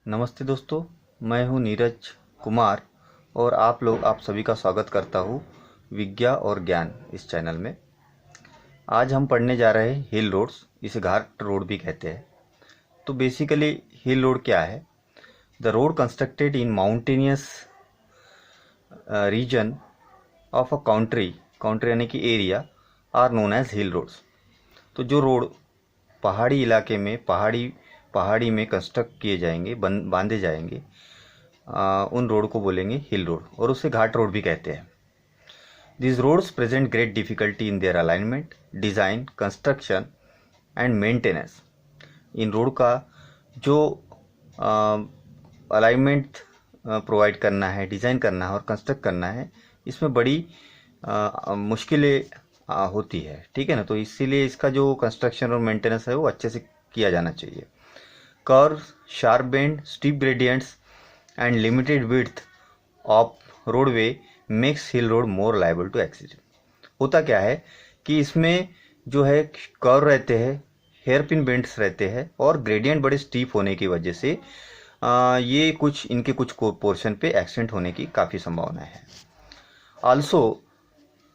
नमस्ते दोस्तों, मैं हूं नीरज कुमार और आप सभी का स्वागत करता हूं विज्ञा और ज्ञान इस चैनल में। आज हम पढ़ने जा रहे हैं हिल रोड्स, इसे घाट रोड भी कहते हैं। तो बेसिकली हिल रोड क्या है? The road constructed in mountainous region of a country यानी कि area are known as hill roads. तो जो रोड पहाड़ी इलाके में पहाड़ी में कंस्ट्रक्ट किए जाएंगे, बांधे जाएंगे, उन रोड को बोलेंगे हिल रोड और उसे घाट रोड भी कहते हैं। These roads present great difficulty in their alignment, design, construction and maintenance. In road का जो अलाइनमेंट प्रोवाइड करना है, डिज़ाइन करना है और कंस्ट्रक्ट करना है, इसमें बड़ी मुश्किलें होती है। ठीक है ना? तो इसीलिए इसका जो कंस्ट्रक्शन और मेंटेनेंस है वो अच्छे से किया जाना चाहिए। Curve, sharp bend, steep gradients and limited width of roadway makes hill road more liable to accident. होता क्या है कि इसमें जो है कर्व रहते हैं, हेयर पिन बेंड्स रहते हैं और ग्रेडियंट बड़े स्टीप होने की वजह से ये कुछ पोर्शन पे एक्सीडेंट होने की काफ़ी संभावना है। Also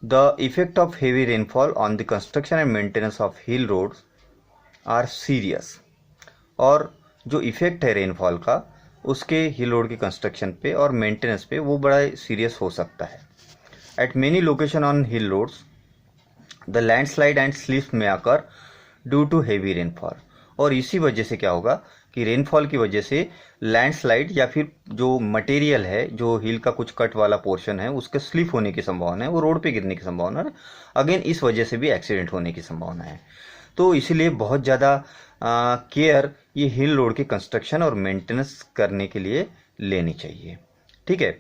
the effect of heavy rainfall on the construction and maintenance of hill roads are serious. और जो इफेक्ट है रेनफॉल का उसके हिल रोड के कंस्ट्रक्शन पे और मेंटेनेंस पे वो बड़ा सीरियस हो सकता है। At many location on hill roads the landslide and slips may occur due to heavy rainfall. और इसी वजह से क्या होगा कि रेनफॉल की वजह से लैंडस्लाइड या फिर जो मटेरियल है, जो हिल का कुछ कट वाला पोर्शन है, उसके स्लिप होने की संभावना है, वो रोड पे गिरने की संभावना है। अगेन इस वजह से भी एक्सीडेंट होने की संभावना है। तो इसीलिए बहुत ज़्यादा केयर ये हिल रोड के कंस्ट्रक्शन और मेंटेनेंस करने के लिए लेनी चाहिए। ठीक है,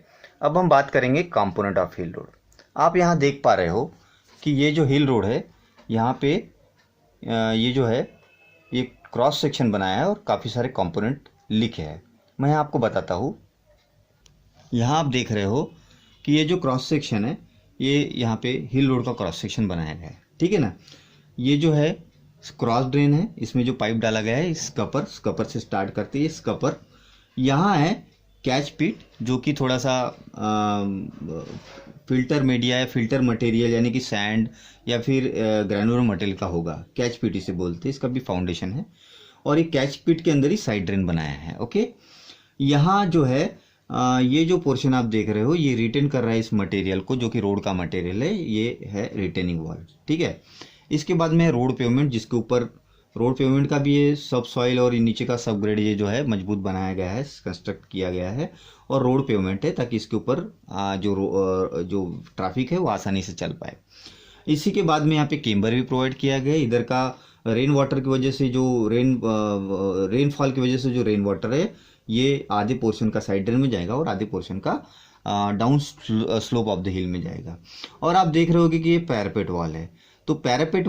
अब हम बात करेंगे कंपोनेंट ऑफ हिल रोड। आप यहाँ देख पा रहे हो कि ये जो हिल रोड है, यहाँ पे ये जो है ये क्रॉस सेक्शन बनाया है और काफ़ी सारे कंपोनेंट लिखे हैं। मैं आपको बताता हूँ। यहाँ आप देख रहे हो कि ये जो क्रॉस सेक्शन है, ये यहाँ पे हिल रोड का क्रॉस सेक्शन बनाया गया है। ठीक है ना? ये जो है क्रॉस ड्रेन है, इसमें जो पाइप डाला गया है, स्कपर से स्टार्ट करते हैं स्कपर। यहाँ है कैच पिट, जो कि थोड़ा सा फिल्टर मीडिया या फिल्टर मटेरियल यानी कि सैंड या फिर ग्रैनुलर मटेरियल का होगा। कैच पिट इसे बोलते हैं, इसका भी फाउंडेशन है। और ये कैच पिट के अंदर ही साइड ड्रेन बनाया है। ओके, यहाँ जो है ये जो पोर्शन आप देख रहे हो, ये रिटेन कर रहा है इस मटेरियल को, जो कि रोड का मटेरियल है। ये है रिटेनिंग वॉल। ठीक है, इसके बाद में रोड पेवमेंट, जिसके ऊपर रोड पेवमेंट का भी ये सब सॉइल और नीचे का सब ग्रेड ये जो है मजबूत बनाया गया है, कंस्ट्रक्ट किया गया है। और रोड पेवमेंट है ताकि इसके ऊपर जो ट्रैफिक है वो आसानी से चल पाए। इसी के बाद में यहाँ पे केम्बर भी प्रोवाइड किया गया है। इधर का रेन वाटर की वजह से जो रेनफॉल की वजह से जो रेन वाटर है, ये आधे पोर्शन का साइड ड्रेन में जाएगा और आधे पोर्शन का डाउन स्लोप ऑफ द हिल में जाएगा। और आप देख रहे होगे कि ये पैरापेट वॉल है। तो पैरापेट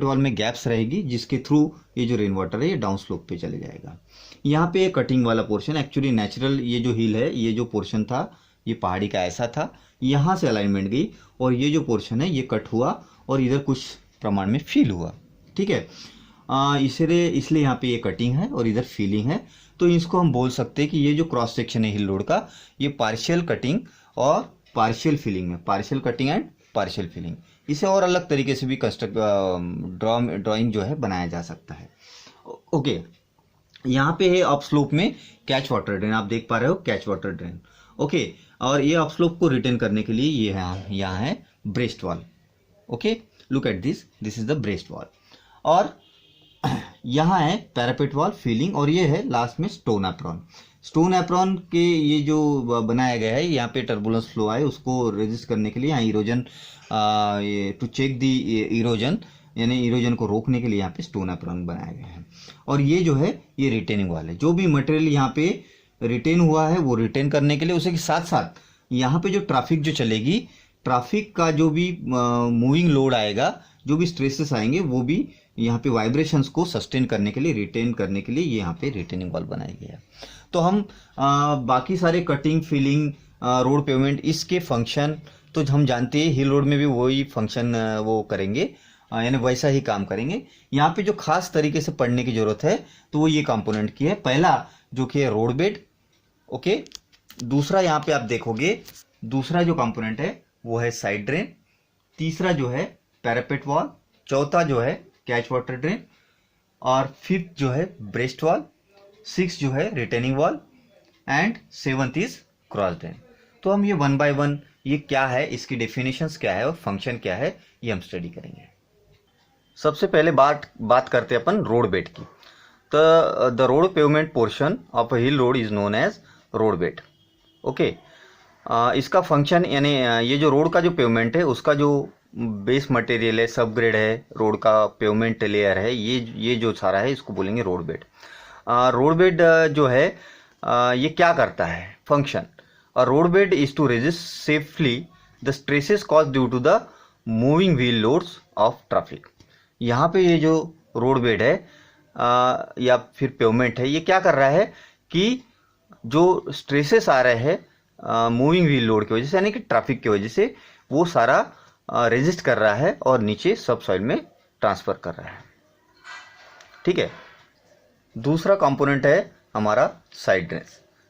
वॉल में गैप्स रहेगी, जिसके थ्रू ये जो रेन वाटर है ये डाउन स्लोप पे चले जाएगा। यहाँ पे कटिंग वाला पोर्शन, एक्चुअली नेचुरल ये जो हिल है, ये जो पोर्शन था ये पहाड़ी का ऐसा था, यहाँ से अलाइनमेंट गई और ये जो पोर्शन है ये कट हुआ और इधर कुछ प्रमाण में फील हुआ। ठीक है, इसलिए यहाँ पे ये कटिंग है और इधर फीलिंग है। तो इसको हम बोल सकते हैं कि ये जो क्रॉस सेक्शन है हिल रोड का, ये पार्शियल कटिंग और पार्शियल फीलिंग में, partial cutting and partial feeling. इसे और अलग तरीके से भी ड्राइंग जो है बनाया जा सकता है। ओके, यहाँ पे है अप स्लोप में कैच वाटर ड्रेन, आप देख पा रहे हो कैच वाटर ड्रेन। ओके, और ये अप स्लोप को रिटेन करने के लिए ये यहाँ है breast wall. Okay, look at this is the breast wall. और यहाँ है पैरापेट वॉल, फीलिंग, और ये है लास्ट में स्टोन एप्रॉन। स्टोन एप्रॉन के ये जो बनाया गया है, यहाँ पे टर्बुलेंस फ्लो आए उसको रेजिस्ट करने के लिए, यहाँ erosion to check the erosion, यानी इरोजन को रोकने के लिए यहाँ पे स्टोन एप्रॉन बनाया गया है। और ये जो है ये रिटेनिंग वॉल है। जो भी मटेरियल यहाँ पे रिटेन हुआ है वो रिटेन करने के लिए, उसी के साथ साथ यहाँ पे जो ट्रैफिक जो चलेगी, ट्रैफिक का जो भी मूविंग लोड आएगा, जो भी स्ट्रेसेस आएंगे, वो भी यहाँ पे वाइब्रेशंस को सस्टेन करने के लिए, रिटेन करने के लिए ये यहाँ पे रिटेनिंग वॉल बनाई गई है। तो हम बाकी सारे कटिंग, फिलिंग, रोड पेवमेंट, इसके फंक्शन तो हम जानते हैं, हिल रोड में भी वही फंक्शन वो करेंगे, यानी वैसा ही काम करेंगे। यहाँ पे जो खास तरीके से पढ़ने की जरूरत है तो वो ये कंपोनेंट की है। पहला जो कि है रोड बेड। ओके, दूसरा यहाँ पे आप देखोगे, दूसरा जो कंपोनेंट है वो है साइड ड्रेन, तीसरा जो है पैरापेट वॉल, चौथा जो है कैच वाटर ड्रेन, और फिफ्थ जो है ब्रेस्ट वॉल, सिक्स जो है retaining wall, and seventh is cross drain. तो हम ये वन बाय वन ये क्या है, इसकी डेफिनेशंस क्या है और फंक्शन क्या है, ये हम स्टडी करेंगे। सबसे पहले बात करते हैं अपन रोड बेड की। तो the road pavement portion of a hill road is known as road bed. Okay, इसका फंक्शन यानी ये जो रोड का जो पेवमेंट है उसका जो बेस मटेरियल है, सब ग्रेड है, रोड का पेवमेंट लेयर है, ये जो सारा है इसको बोलेंगे रोड बेड। रोड बेड जो है ये क्या करता है, function. A road bed is to resist safely the stresses cause due to the moving wheel loads of traffic. यहाँ पे ये जो रोड बेड है या फिर पेवमेंट है, ये क्या कर रहा है कि जो स्ट्रेसेस आ रहे हैं मूविंग व्हील लोड की वजह से, यानी कि ट्रैफिक की वजह से, वो सारा रेजिस्ट कर रहा है और नीचे सब सॉइल में ट्रांसफर कर रहा है। ठीक है, दूसरा कंपोनेंट है हमारा साइड ड्रेन।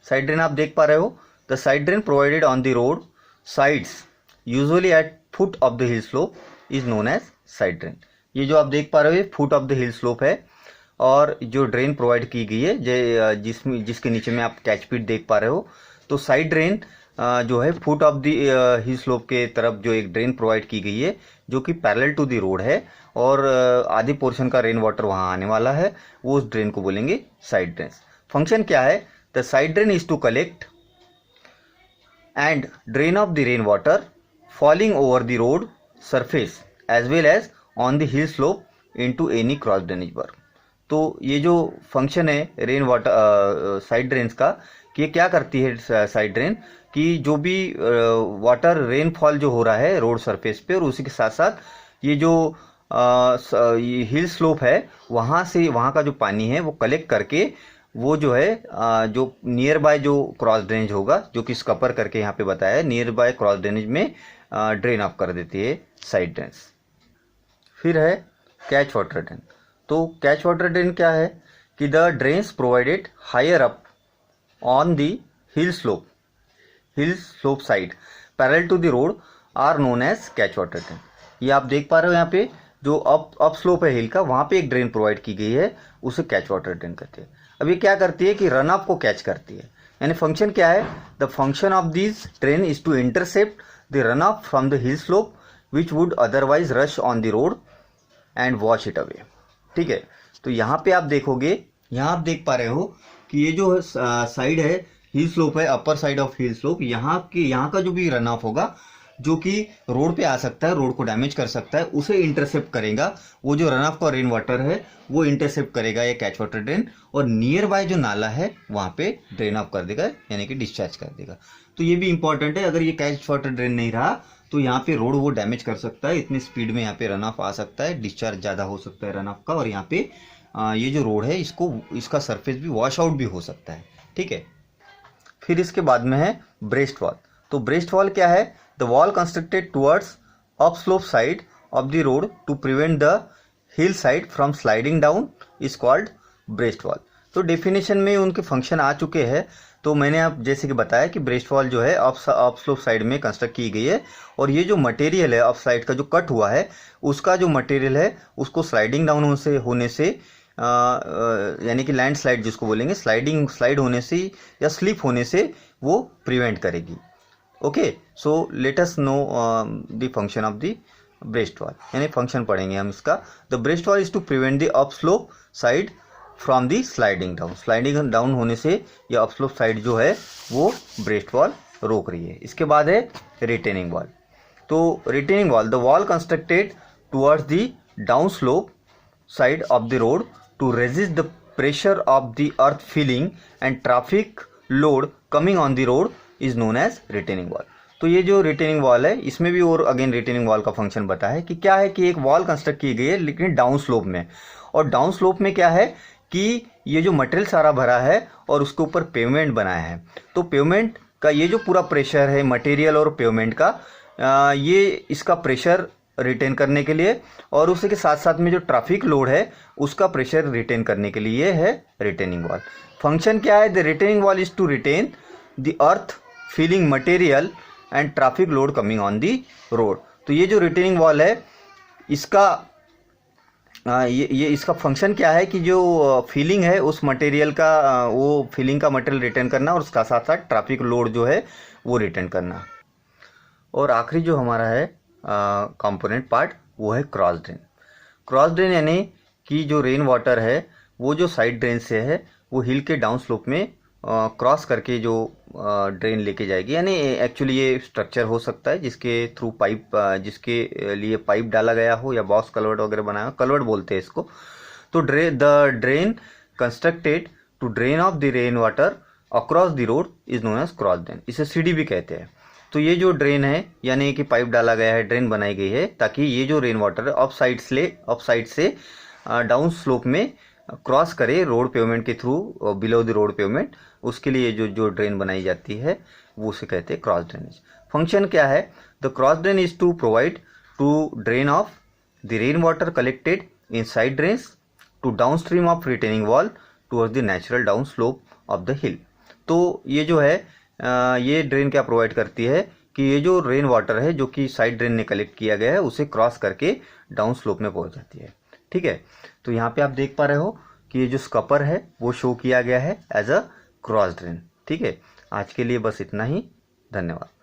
साइड ड्रेन आप देख पा रहे हो, the side drain provided on the road sides usually at foot of the hill slope is known as side drain. ये जो आप देख पा रहे हो ये foot of the hill slope है, और जो ड्रेन प्रोवाइड की गई है जिसके नीचे में आप कैच पिट देख पा रहे हो। तो साइड ड्रेन जो है foot of the hill slope के तरफ जो एक ड्रेन प्रोवाइड की गई है, जो कि पैरेलल टू द रोड है, और आधे पोर्शन का रेन वाटर वहाँ आने वाला है, वो उस ड्रेन को बोलेंगे साइड ड्रेन। फंक्शन क्या है, the side drain is to collect and drain off the rain water falling over the road surface as well as on the hill slope into any cross drainage work. तो ये जो function है rain water side drains का, कि ये क्या करती है साइड ड्रेन, कि जो भी वाटर रेनफॉल जो हो रहा है रोड सरफेस पे, और उसी के साथ साथ ये जो हिल स्लोप है वहाँ से, वहाँ का जो पानी है वो कलेक्ट करके वो जो है जो नियर बाय जो क्रॉस ड्रेनेज होगा, जो कि स्कपर करके यहाँ पे बताया है, नियर बाय क्रॉस ड्रेनेज में ड्रेन ऑफ कर देती है साइड ड्रेन्स। फिर है कैच वाटर ड्रेन। तो कैच वाटर ड्रेन क्या है कि the drains provided higher up on the hill slope side parallel to the road are known as catch water drain. ये आप देख पा रहे हो यहाँ पे जो अप स्लोप है हिल का, वहाँ पे एक ड्रेन प्रोवाइड की गई है, उसे कैच वाटर ड्रेन कहते हैं। अब ये क्या करती है कि रन ऑफ को कैच करती है, यानी फंक्शन क्या है, the function of this drain is to intercept the run off from the hill slope which would otherwise rush on the road and wash it away. ठीक है, तो यहाँ पे आप देखोगे, यहाँ आप देख पा रहे हो कि ये जो साइड है हिल स्लोप है, upper side of hill slope, यहाँ का जो भी रन ऑफ होगा जो कि रोड पे आ सकता है, रोड को डैमेज कर सकता है, उसे इंटरसेप्ट करेगा। वो जो रन ऑफ का रेन वाटर है वो इंटरसेप्ट करेगा ये कैच वाटर ड्रेन, और नियर बाय जो नाला है वहाँ पे ड्रेन ऑफ कर देगा, यानी कि डिस्चार्ज कर देगा। तो ये भी इंपॉर्टेंट है, अगर ये कैच वाटर ड्रेन नहीं रहा तो यहाँ पे रोड वो डैमेज कर सकता है, इतनी स्पीड में यहाँ पे रन ऑफ आ सकता है, डिस्चार्ज ज़्यादा हो सकता है रन ऑफ का, और यहाँ पे ये जो रोड है इसका सरफेस भी वॉश आउट भी हो सकता है। ठीक है, फिर इसके बाद में है ब्रेस्ट वॉल। तो ब्रेस्ट वॉल क्या है, the wall constructed towards up slope side of the road to prevent the hill side from sliding down is called breast wall. तो डेफिनेशन में उनके फंक्शन आ चुके हैं। तो मैंने आप जैसे कि बताया कि ब्रेस्ट वॉल जो है अप स्लोप साइड में कंस्ट्रक्ट की गई है, और ये जो मटेरियल है अप साइड का जो कट हुआ है, उसका जो मटेरियल है उसको स्लाइडिंग डाउन होने से यानी कि लैंड स्लाइड जिसको बोलेंगे, स्लाइड होने से या स्लिप होने से वो प्रिवेंट करेगी। Okay, so let us know the function of the breast wall, यानी फंक्शन पढ़ेंगे हम इसका। The breast wall is to prevent the up slope side from the sliding down होने से या अप स्लोप साइड जो है वो ब्रेस्ट वॉल रोक रही है। इसके बाद है रिटेनिंग वॉल। तो retaining wall, the wall constructed towards the down slope side of the road to resist the pressure of the earth filling and traffic load coming on the road is known as retaining wall। तो ये जो retaining wall है इसमें भी और again retaining wall का function बता है कि क्या है कि एक वॉल कंस्ट्रक्ट की गई है लेकिन डाउन स्लोप में, और डाउन स्लोप में क्या है कि ये जो मटेरियल सारा भरा है और उसके ऊपर पेवमेंट बनाया है। तो पेवमेंट का ये जो पूरा प्रेशर है मटेरियल और पेवमेंट का, ये इसका प्रेशर रिटेन करने के लिए, और उसी के साथ साथ में जो ट्रैफिक लोड है उसका प्रेशर रिटेन करने के लिए है रिटेनिंग वॉल। फंक्शन क्या है? The retaining wall is to retain the earth filling material and traffic load coming on the road. तो ये जो रिटेनिंग वॉल है इसका ये इसका फंक्शन क्या है कि जो फीलिंग है उस मटेरियल का वो फीलिंग का मटेरियल रिटर्न करना और उसका साथ साथ ट्रैफिक लोड जो है वो रिटर्न करना। और आखिरी जो हमारा है कंपोनेंट पार्ट वो है क्रॉस ड्रेन। क्रॉस ड्रेन यानी कि जो रेन वाटर है वो जो साइड ड्रेन से है वो हिल के डाउन स्लोप में क्रॉस करके जो ड्रेन लेके जाएगी। यानी एक्चुअली ये स्ट्रक्चर हो सकता है जिसके थ्रू पाइप जिसके लिए पाइप डाला गया हो या बॉक्स कलवर्ट वगैरह बनाया हो, कलवर्ट बोलते हैं इसको। तो the drain constructed to drain off the rain water across the road is known as cross drain. इसे सीडी भी कहते हैं। तो ये जो ड्रेन है यानी कि पाइप डाला गया है, ड्रेन बनाई गई है ताकि ये जो रेन वाटर है ऑफ साइड से डाउन स्लोप में क्रॉस करे रोड पेवमेंट के through below the road pavement. उसके लिए जो ड्रेन बनाई जाती है वो उसे कहते हैं क्रॉस ड्रेनेज। फंक्शन क्या है? The cross drain is to provide to drain off the rain water collected in side drains to down stream of retaining wall towards the natural down slope of the hill. तो ये जो है ये drain क्या provide करती है कि ये जो रेन वाटर है जो कि साइड ड्रेन ने कलेक्ट किया गया है उसे क्रॉस करके डाउन स्लोप में पहुंच जाती है। ठीक है, तो यहाँ पे आप देख पा रहे हो कि ये जो स्कपर है वो शो किया गया है एज अ क्रॉस ड्रेन। ठीक है, आज के लिए बस इतना ही। धन्यवाद।